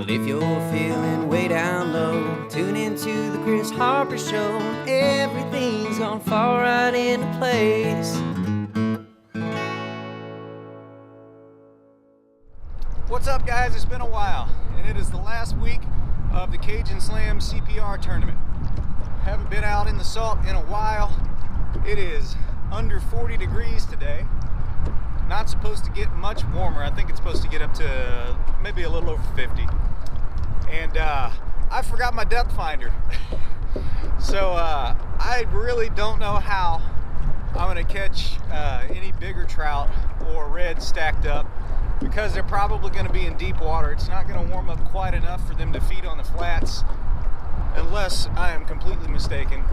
Well, if you're feeling way down low, tune into the Kris Harper Show. Everything's gonna fall right into place. What's up, guys? It's been a while, and it is the last week of the Cajun Slam CPR tournament. Haven't been out in the salt in a while. It is under 40 degrees today. Not supposed to get much warmer. I think it's supposed to get up to maybe a little over 50. And I forgot my depth finder. So I really don't know how I'm gonna catch any bigger trout or reds stacked up, because they're probably gonna be in deep water. It's not gonna warm up quite enough for them to feed on the flats, unless I am completely mistaken.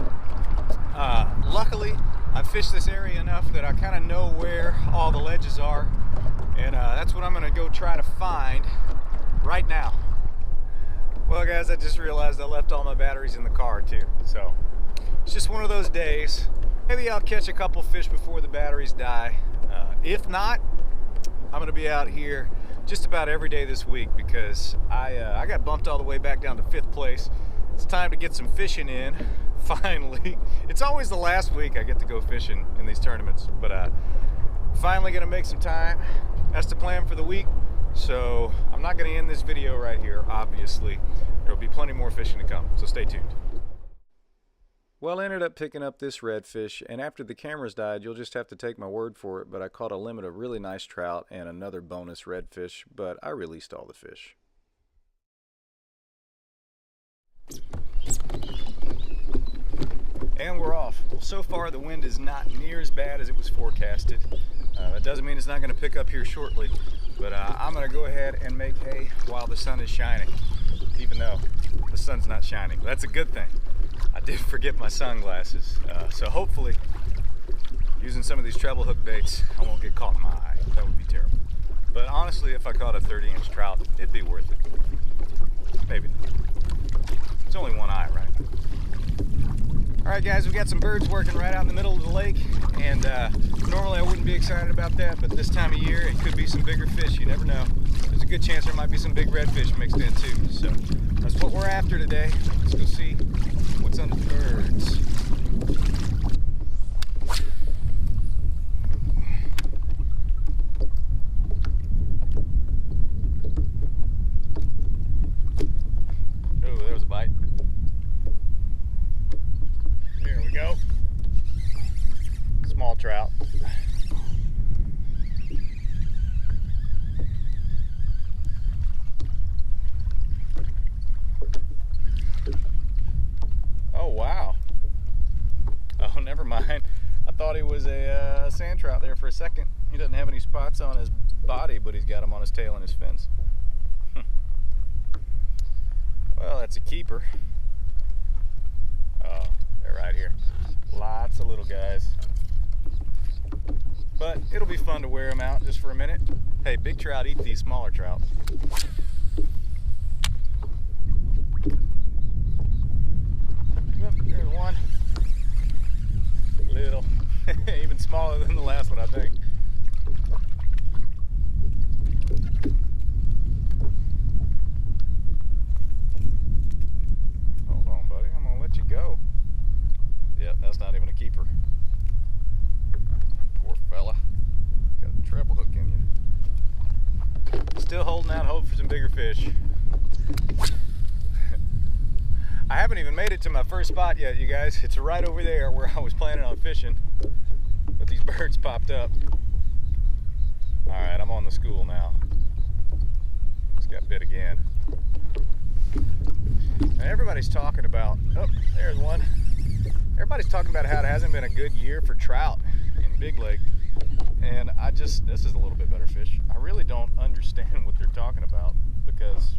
Luckily, I've fished this area enough that I kind of know where all the ledges are, and that's what I'm gonna go try to find right now. Well, guys, I just realized I left all my batteries in the car too, so it's just one of those days. Maybe I'll catch a couple fish before the batteries die. If not, I'm gonna be out here just about every day this week, because I got bumped all the way back down to 5th place. It's time to get some fishing in. Finally, it's always the last week I get to go fishing in these tournaments, but finally gonna make some time. That's the plan for the week. So I'm not gonna end this video right here, obviously. There'll be plenty more fishing to come, so stay tuned. Well, I ended up picking up this redfish, and after the cameras died, you'll just have to take my word for it, but I caught a limit of really nice trout and another bonus redfish, but I released all the fish. And we're off. Well, so far the wind is not near as bad as it was forecasted. That doesn't mean it's not going to pick up here shortly, but I'm going to go ahead and make hay while the sun is shining, even though the sun's not shining. That's a good thing. I did forget my sunglasses, so hopefully using some of these treble hook baits I won't get caught in my eye. That would be terrible. But honestly, if I caught a 30-inch trout, it'd be worth it. Maybe not. It's only one eye, right? Alright guys, we got some birds working right out in the middle of the lake, and normally I wouldn't be excited about that, but this time of year it could be some bigger fish. You never know. There's a good chance there might be some big redfish mixed in too. So that's what we're after today. Let's go see what's under the birds. Oh, there was a bite. There we go. Small trout. Oh, wow. Oh, never mind. I thought he was a sand trout there for a second. He doesn't have any spots on his body, but he's got them on his tail and his fins. Well, that's a keeper. Oh, they're right here. Lots of little guys. But it'll be fun to wear them out just for a minute. Hey, big trout eat these smaller trout. Yep, there's one. Little. Even smaller than the last one, I think. Hold on, buddy. I'm gonna let you go. Yep, that's not even a keeper. Poor fella. Got a treble hook in you. Still holding out hope for some bigger fish. I haven't even made it to my first spot yet, you guys. It's right over there where I was planning on fishing, but these birds popped up. All right, I'm on the school now. Just got bit again. And everybody's talking about, oh, there's one. Everybody's talking about how it hasn't been a good year for trout in Big Lake. And this is a little bit better fish. I really don't understand what they're talking about, because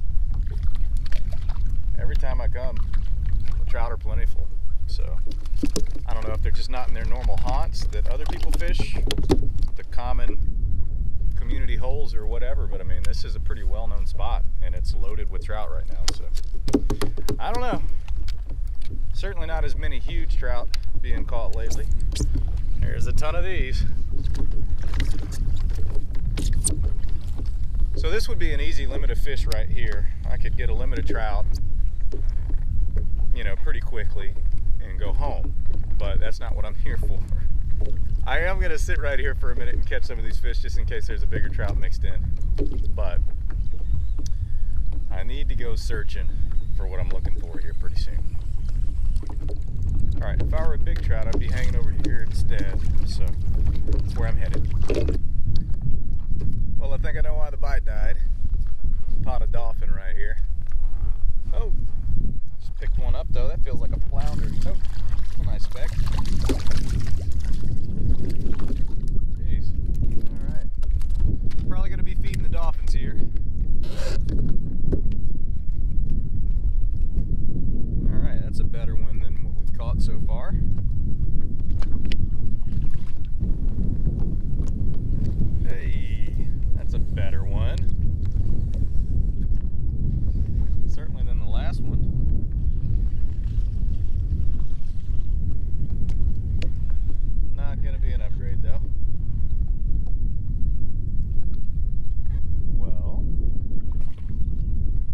every time I come, the trout are plentiful. So I don't know if they're just not in their normal haunts that other people fish, the common community holes or whatever, but I mean, this is a pretty well-known spot and it's loaded with trout right now. So I don't know. Certainly not as many huge trout being caught lately. There's a ton of these. So this would be an easy limit of fish right here. I could get a limit of trout, you know, pretty quickly and go home, but that's not what I'm here for. I am gonna sit right here for a minute and catch some of these fish just in case there's a bigger trout mixed in, but I need to go searching for what I'm looking for here pretty soon. All right, if I were a big trout, I'd be hanging over here instead, so that's where I'm headed. Well, I think I know why the bite died. Pot of dolphin right here. Oh, just picked one up though. That feels like a flounder. Oh, that's a nice speck. Jeez. All right. Probably gonna be feeding the dolphins here. All right, that's a better one than what we've caught so far. Hey, that's a better one. Certainly than the last one. Not gonna be an upgrade though. Well,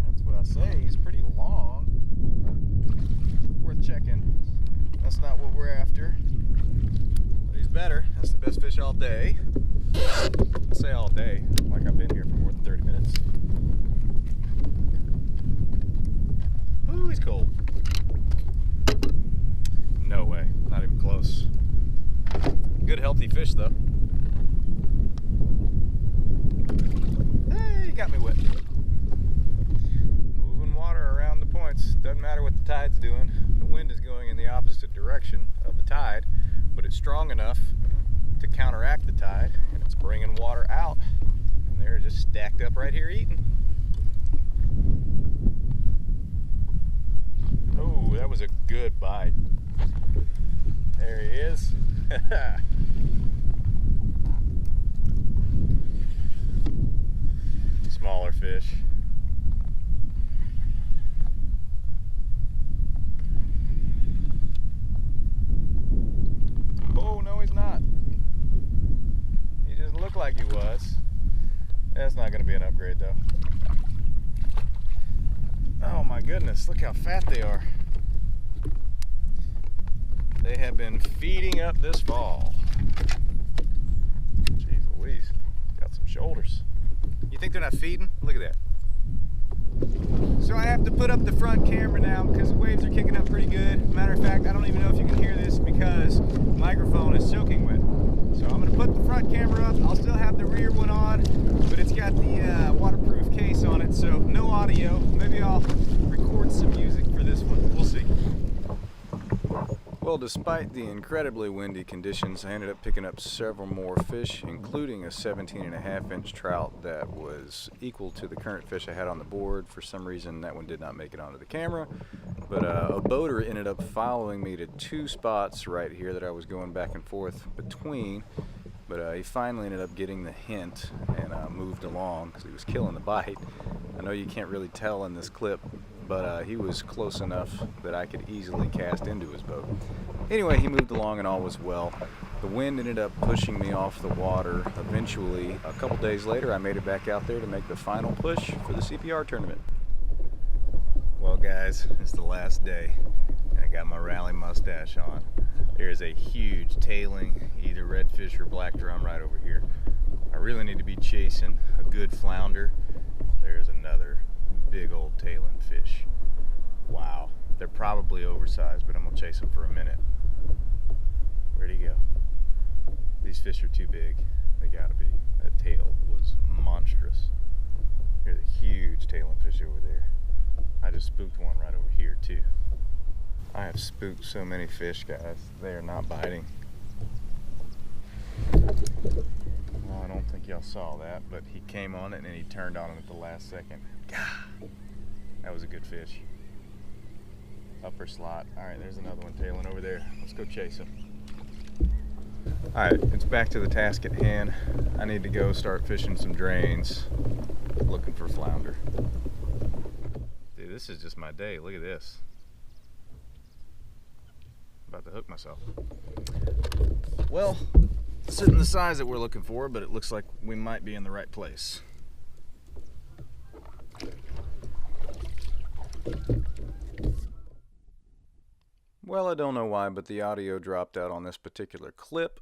that's what I say. He's pretty long. Worth checking. That's not what we're after. But he's better. That's the best fish all day. I say all day, like I've been here for more than 30 minutes. Ooh, he's cold. No way, not even close. Good healthy fish though. Hey, he got me wet. Moving water around the points. Doesn't matter what the tide's doing. The wind is going in the opposite direction of the tide, but it's strong enough to counteract the tide, and it's bringing water out. And they're just stacked up right here eating. Oh, that was a good bite. There he is. Smaller fish. Oh, no, he's not. He just looked like he was. That's not going to be an upgrade, though. Oh my goodness, look how fat they are. They have been feeding up this fall. Jeez Louise, got some shoulders. You think they're not feeding? Look at that. So I have to put up the front camera now because the waves are kicking up pretty good. Matter of fact, I don't even know if you can hear this because the microphone is soaking wet. So I'm going to put the front camera up. I'll still have the rear one on, but it's got the waterproof case on it, so no audio. Maybe I'll record some music for this one. We'll see. Well, despite the incredibly windy conditions, I ended up picking up several more fish, including a 17.5-inch trout that was equal to the current fish I had on the board. For some reason, that one did not make it onto the camera, but a boater ended up following me to two spots right here that I was going back and forth between, but he finally ended up getting the hint and moved along because he was killing the bite. I know you can't really tell in this clip, but he was close enough that I could easily cast into his boat. Anyway, he moved along and all was well. The wind ended up pushing me off the water. Eventually, a couple days later, I made it back out there to make the final push for the CPR tournament. Well guys, it's the last day and I got my rally mustache on. There's a huge tailing, either redfish or black drum right over here. I really need to be chasing a good flounder. There's another big old tailing fish. Wow, they're probably oversized, but I'm gonna chase them for a minute. Where'd he go? These fish are too big. They gotta be. That tail was monstrous. There's a huge tailing fish over there. I just spooked one right over here too. I have spooked so many fish, guys. They are not biting. Well, I don't think y'all saw that, but he came on it and he turned on it at the last second. God, that was a good fish. Upper slot. All right, there's another one tailing over there. Let's go chase him. All right, it's back to the task at hand. I need to go start fishing some drains, looking for flounder. Dude, this is just my day. Look at this. About to hook myself. Well, this isn't the size that we're looking for, but it looks like we might be in the right place. Well, I don't know why, but the audio dropped out on this particular clip.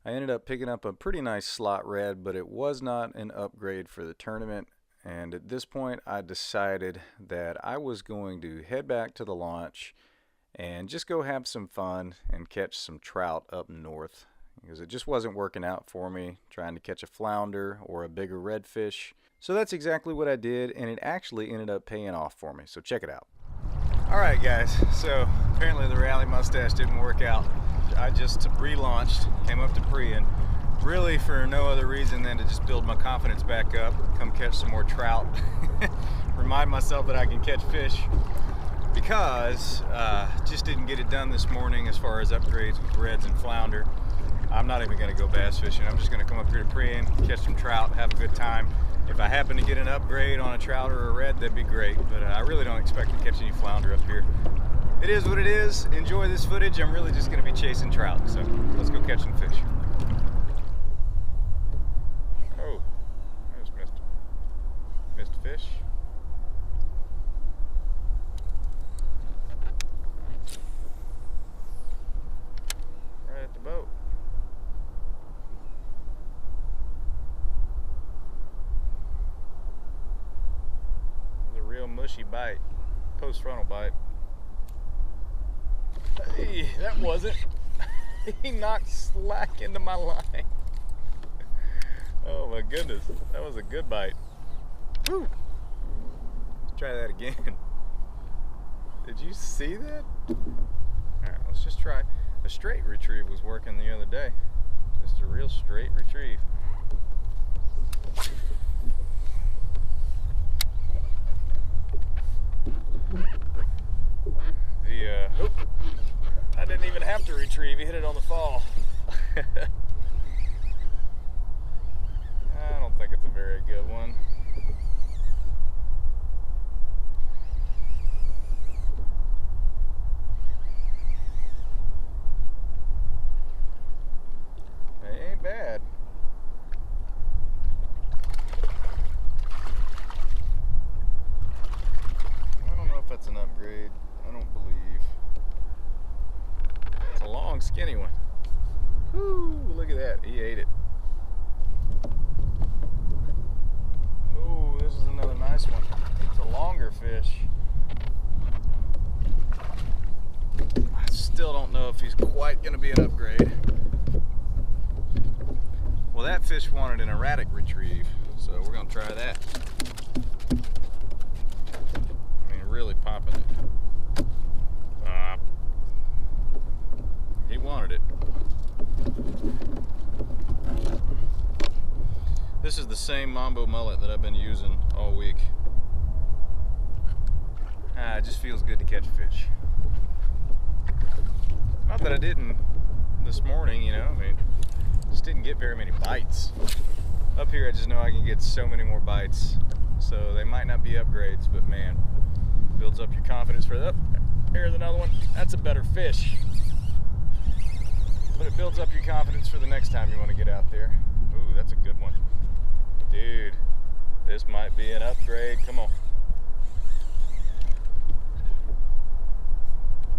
I ended up picking up a pretty nice slot red, but it was not an upgrade for the tournament. And at this point, I decided that I was going to head back to the launch and just go have some fun and catch some trout up north, because it just wasn't working out for me trying to catch a flounder or a bigger redfish. So that's exactly what I did, and it actually ended up paying off for me. So check it out. Alright guys, so apparently the rally mustache didn't work out. I just relaunched, came up to Priyan, really for no other reason than to just build my confidence back up, come catch some more trout, remind myself that I can catch fish, because just didn't get it done this morning as far as upgrades with reds and flounder. I'm not even going to go bass fishing. I'm just going to come up here to Priyan, catch some trout, have a good time. If I happen to get an upgrade on a trout or a red, that'd be great, but I really don't expect to catch any flounder up here. It is what it is. Enjoy this footage. I'm really just going to be chasing trout, so let's go catch some fish. Oh, I just missed a fish. Right at the boat. Real mushy bite, post frontal bite. Hey, that wasn't. He knocked slack into my line. Oh my goodness, that was a good bite. Woo. Let's try that again. Did you see that? Alright, let's just try. A straight retrieve was working the other day. Just a real straight retrieve. I didn't even have to retrieve, he hit it on the fall. I don't think it's a very good one. It ain't bad. I don't know if that's an upgrade. I don't believe. It's a long, skinny one. Woo, look at that. He ate it. Oh, this is another nice one. It's a longer fish. I still don't know if he's quite going to be an upgrade. Well, that fish wanted an erratic retrieve, so we're going to try that. I mean, really popping it. He wanted it. This is the same Mambo mullet that I've been using all week. It just feels good to catch fish. Not that I didn't this morning, you know, I mean, just didn't get very many bites. Up here I just know I can get so many more bites. So they might not be upgrades, but man, builds up your confidence for that. Here's another one. That's a better fish. But it builds up your confidence for the next time you want to get out there. Ooh, that's a good one. Dude, this might be an upgrade. Come on.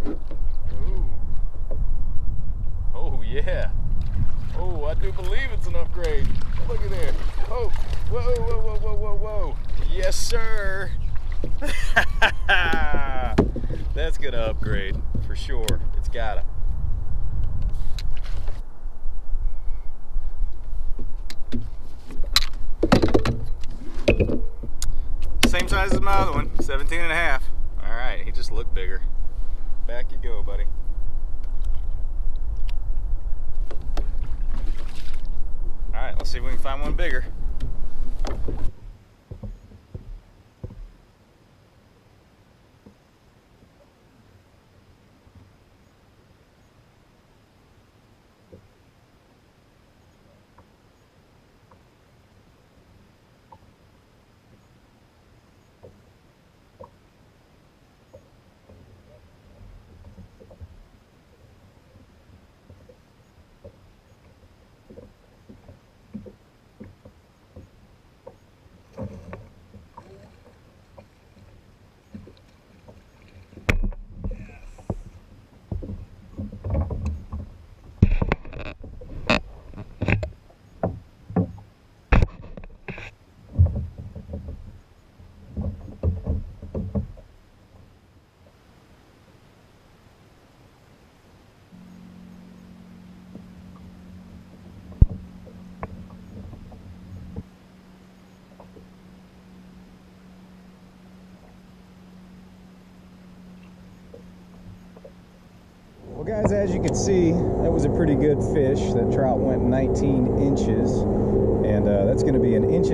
Ooh. Oh, yeah. Oh, I do believe it's an upgrade. Look at there. Oh, whoa, whoa, whoa, whoa, whoa, whoa. Yes, sir. That's gonna upgrade for sure. It's gotta. Same size as my other one, 17 and a half. All right, he just looked bigger. Back you go, buddy. All right, let's see if we can find one bigger. Guys, as you can see, that was a pretty good fish. That trout went 19 inches, and that's going to be an 1.5 inch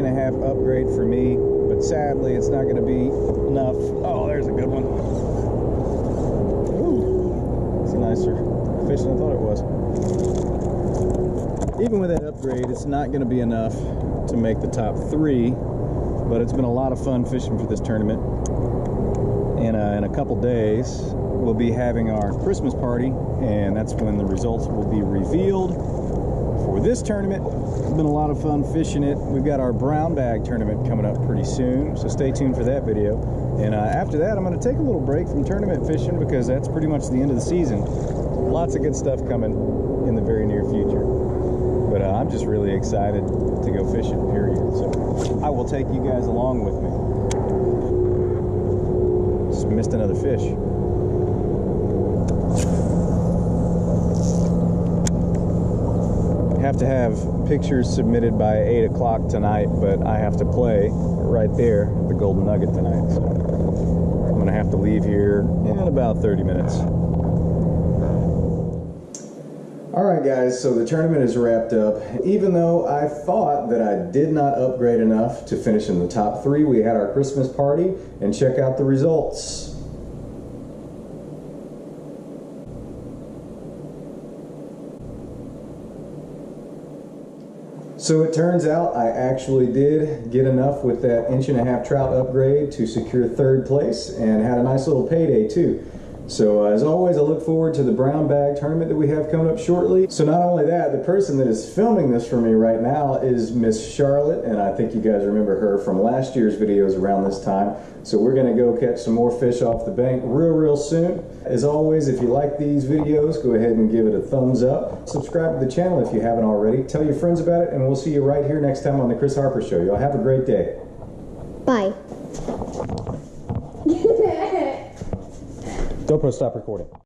upgrade for me, but sadly it's not going to be enough. Oh, there's a good one. Ooh, it's a nicer fish than I thought it was. Even with that upgrade, it's not going to be enough to make the top 3, but it's been a lot of fun fishing for this tournament. In a couple days, we'll be having our Christmas party, and that's when the results will be revealed for this tournament. It's been a lot of fun fishing it. We've got our brown bag tournament coming up pretty soon, so stay tuned for that video. And after that, I'm going to take a little break from tournament fishing because that's pretty much the end of the season. Lots of good stuff coming in the very near future. But I'm just really excited to go fishing, period. So I will take you guys along with me. Just missed another fish. Have to have pictures submitted by 8 o'clock tonight, but I have to play right there at the Golden Nugget tonight. So I'm gonna have to leave here in about 30 minutes. Alright guys, so the tournament is wrapped up. Even though I thought that I did not upgrade enough to finish in the top 3, we had our Christmas party, and check out the results. So it turns out I actually did get enough with that 1.5 inch trout upgrade to secure 3rd place, and had a nice little payday too. So as always, I look forward to the brown bag tournament that we have coming up shortly. So not only that, the person that is filming this for me right now is Miss Charlotte, and I think you guys remember her from last year's videos around this time. So we're gonna go catch some more fish off the bank real soon. As always, if you like these videos, go ahead and give it a thumbs up. Subscribe to the channel if you haven't already. Tell your friends about it, and we'll see you right here next time on the Kris Harper Show. Y'all have a great day. Bye. GoPro, stop recording.